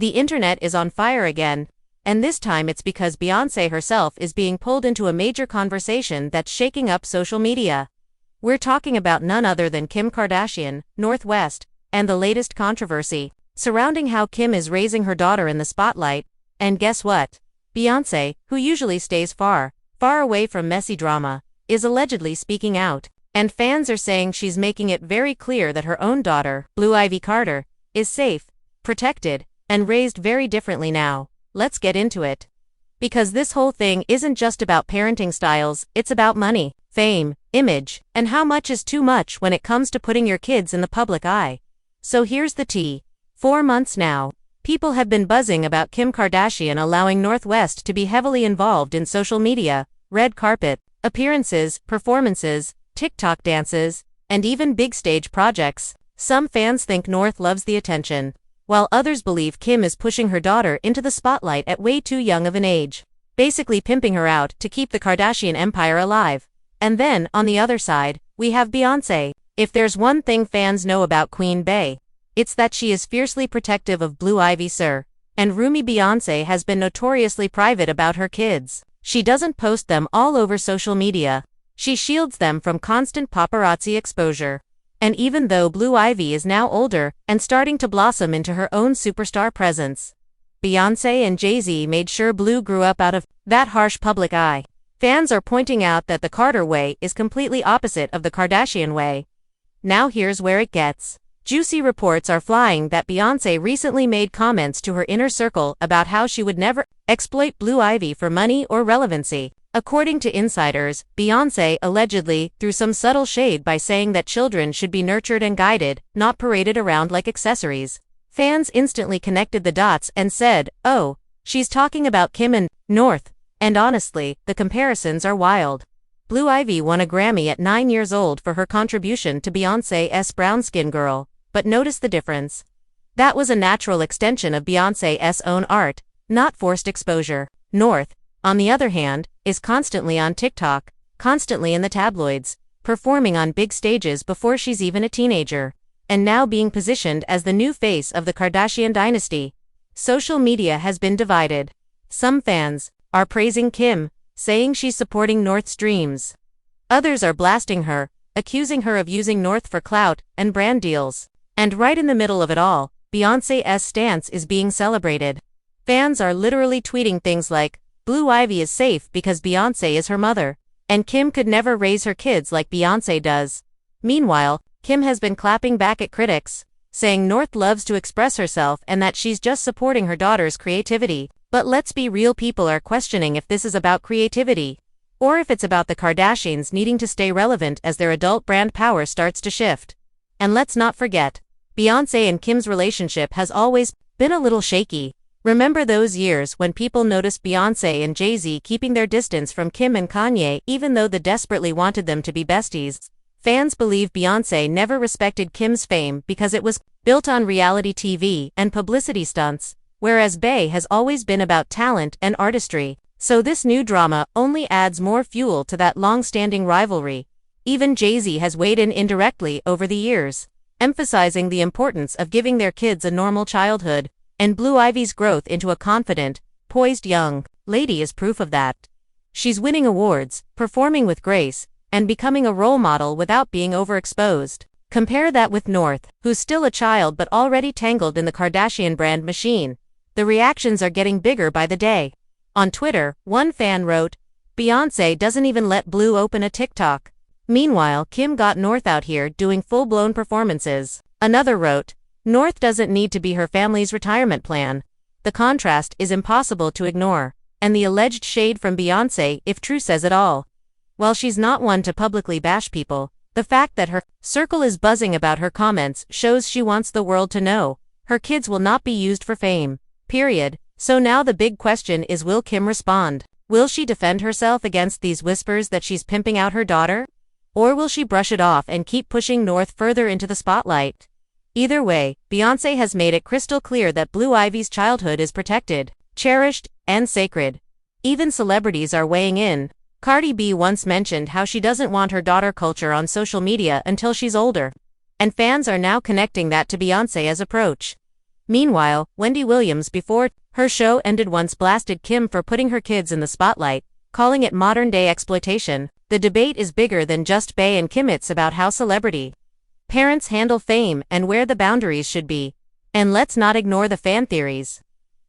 The internet is on fire again, and this time it's because Beyoncé herself is being pulled into a major conversation that's shaking up social media. We're talking about none other than Kim Kardashian, North West, and the latest controversy surrounding how Kim is raising her daughter in the spotlight. And guess what? Beyoncé, who usually stays far away from messy drama, is allegedly speaking out. And fans are saying she's making it very clear that her own daughter, Blue Ivy Carter, is safe, protected, and raised very differently now. Let's get into it. Because this whole thing isn't just about parenting styles, it's about money, fame, image, and how much is too much when it comes to putting your kids in the public eye. So here's the tea. 4 months now, people have been buzzing about Kim Kardashian allowing North West to be heavily involved in social media, red carpet, appearances, performances, TikTok dances, and even big stage projects. Some fans think North loves the attention, while others believe Kim is pushing her daughter into the spotlight at way too young of an age, basically pimping her out to keep the Kardashian empire alive. And then, on the other side, we have Beyoncé. If there's one thing fans know about Queen Bey, it's that she is fiercely protective of Blue Ivy Sir, and Roomy Beyoncé has been notoriously private about her kids. She doesn't post them all over social media. She shields them from constant paparazzi exposure. And even though Blue Ivy is now older and starting to blossom into her own superstar presence, Beyoncé and JayZ made sure Blue grew up out of that harsh public eye. Fans are pointing out that the Carter way is completely opposite of the Kardashian way. Now here's where it gets juicy. Reports are flying that Beyoncé recently made comments to her inner circle about how she would never exploit Blue Ivy for money or relevancy. According to insiders, Beyoncé allegedly threw some subtle shade by saying that children should be nurtured and guided, not paraded around like accessories. Fans instantly connected the dots and said, "Oh, she's talking about Kim and North." And honestly, the comparisons are wild. Blue Ivy won a Grammy at 9 years old for her contribution to Beyoncé's Brown Skin Girl, but notice the difference. That was a natural extension of Beyoncé's own art, not forced exposure. North, on the other hand, is constantly on TikTok, constantly in the tabloids, performing on big stages before she's even a teenager, and now being positioned as the new face of the Kardashian dynasty. Social media has been divided. Some fans are praising Kim, saying she's supporting North's dreams. Others are blasting her, accusing her of using North for clout and brand deals. And right in the middle of it all, Beyoncé's stance is being celebrated. Fans are literally tweeting things like, "Blue Ivy is safe because Beyoncé is her mother," and "Kim could never raise her kids like Beyoncé does." Meanwhile, Kim has been clapping back at critics, saying North loves to express herself and that she's just supporting her daughter's creativity. But let's be real, people are questioning if this is about creativity, or if it's about the Kardashians needing to stay relevant as their adult brand power starts to shift. And let's not forget, Beyoncé and Kim's relationship has always been a little shaky. Remember those years when people noticed Beyoncé and JayZ keeping their distance from Kim and Kanye even though they desperately wanted them to be besties? Fans believe Beyoncé never respected Kim's fame because it was built on reality TV and publicity stunts, whereas Bey has always been about talent and artistry. So this new drama only adds more fuel to that long-standing rivalry. Even JayZ has weighed in indirectly over the years, emphasizing the importance of giving their kids a normal childhood. And Blue Ivy's growth into a confident, poised young lady is proof of that. She's winning awards, performing with grace, and becoming a role model without being overexposed. Compare that with North, who's still a child but already tangled in the Kardashian brand machine. The reactions are getting bigger by the day. On Twitter, one fan wrote, "Beyoncé doesn't even let Blue open a TikTok. Meanwhile, Kim got North out here doing full-blown performances." Another wrote, "North doesn't need to be her family's retirement plan." The contrast is impossible to ignore, and the alleged shade from Beyoncé, if true, says it all. While she's not one to publicly bash people, the fact that her circle is buzzing about her comments shows she wants the world to know her kids will not be used for fame. Period. So now the big question is, will Kim respond? Will she defend herself against these whispers that she's pimping out her daughter? Or will she brush it off and keep pushing North further into the spotlight? Either way, Beyoncé has made it crystal clear that Blue Ivy's childhood is protected, cherished, and sacred. Even celebrities are weighing in. Cardi B once mentioned how she doesn't want her daughter culture on social media until she's older. And fans are now connecting that to Beyoncé's approach. Meanwhile, Wendy Williams before her show ended once blasted Kim for putting her kids in the spotlight, calling it modern-day exploitation. The debate is bigger than just Bey and Kim. It's about how celebrity parents handle fame and where the boundaries should be. And let's not ignore the fan theories.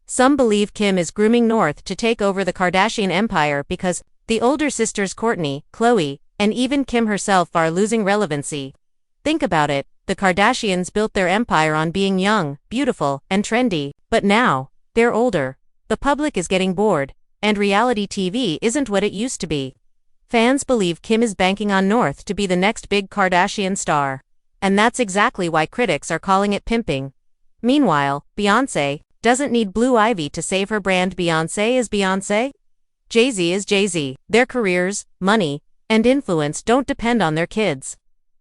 Some believe Kim is grooming North to take over the Kardashian empire because the older sisters Kourtney, Khloe, and even Kim herself are losing relevancy. Think about it, the Kardashians built their empire on being young, beautiful, and trendy, but now they're older. The public is getting bored, and reality TV isn't what it used to be. Fans believe Kim is banking on North to be the next big Kardashian star. And that's exactly why critics are calling it pimping. Meanwhile, Beyoncé doesn't need Blue Ivy to save her brand. Beyoncé is Beyoncé. JayZ is JayZ. Their careers, money, and influence don't depend on their kids.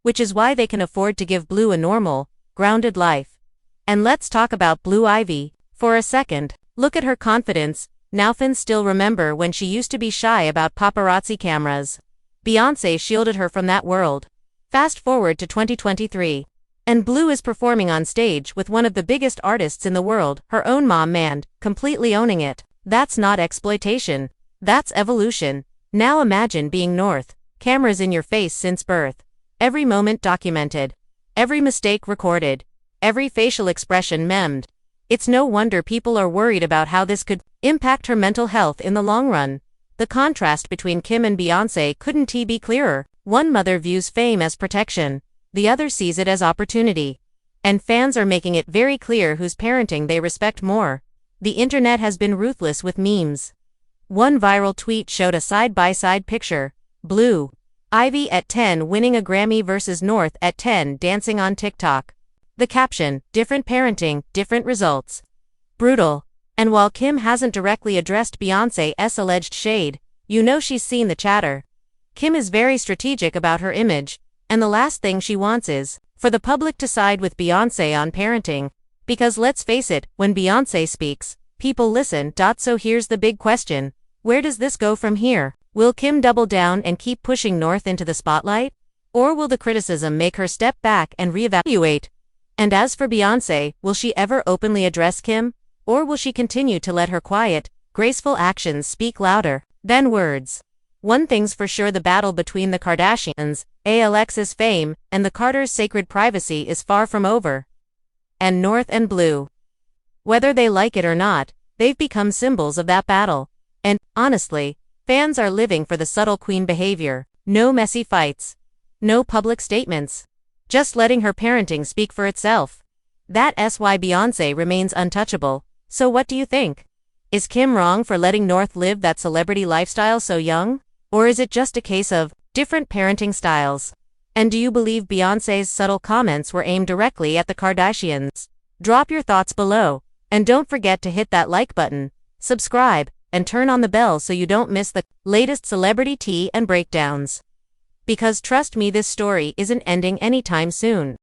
Which is why they can afford to give Blue a normal, grounded life. And let's talk about Blue Ivy for a second. Look at her confidence. Now fans still remember when she used to be shy about paparazzi cameras. Beyoncé shielded her from that world. Fast forward to 2023. And Blue is performing on stage with one of the biggest artists in the world, her own mom, and completely owning it. That's not exploitation. That's evolution. Now imagine being North. Cameras in your face since birth. Every moment documented. Every mistake recorded. Every facial expression memed. It's no wonder people are worried about how this could impact her mental health in the long run. The contrast between Kim and Beyoncé couldn't be clearer. One mother views fame as protection. The other sees it as opportunity. And fans are making it very clear whose parenting they respect more. The internet has been ruthless with memes. One viral tweet showed a side-by-side picture. Blue Ivy at 10 winning a Grammy versus North at 10 dancing on TikTok. The caption, different parenting, different results. Brutal. And while Kim hasn't directly addressed Beyoncé's alleged shade, you know she's seen the chatter. Kim is very strategic about her image. And the last thing she wants is for the public to side with Beyoncé on parenting. Because let's face it, when Beyoncé speaks, people listen. So here's the big question. Where does this go from here? Will Kim double down and keep pushing North into the spotlight? Or will the criticism make her step back and reevaluate? And as for Beyoncé, will she ever openly address Kim? Or will she continue to let her quiet, graceful actions speak louder than words? One thing's for sure, the battle between the Kardashians, Alex's fame, and the Carters' sacred privacy is far from over. And North and Blue, whether they like it or not, they've become symbols of that battle. And, honestly, fans are living for the subtle queen behavior. No messy fights. No public statements. Just letting her parenting speak for itself. That's why Beyoncé remains untouchable. So what do you think? Is Kim wrong for letting North live that celebrity lifestyle so young? Or is it just a case of different parenting styles? And do you believe Beyoncé's subtle comments were aimed directly at the Kardashians? Drop your thoughts below. And don't forget to hit that like button, subscribe, and turn on the bell so you don't miss the latest celebrity tea and breakdowns. Because trust me, this story isn't ending anytime soon.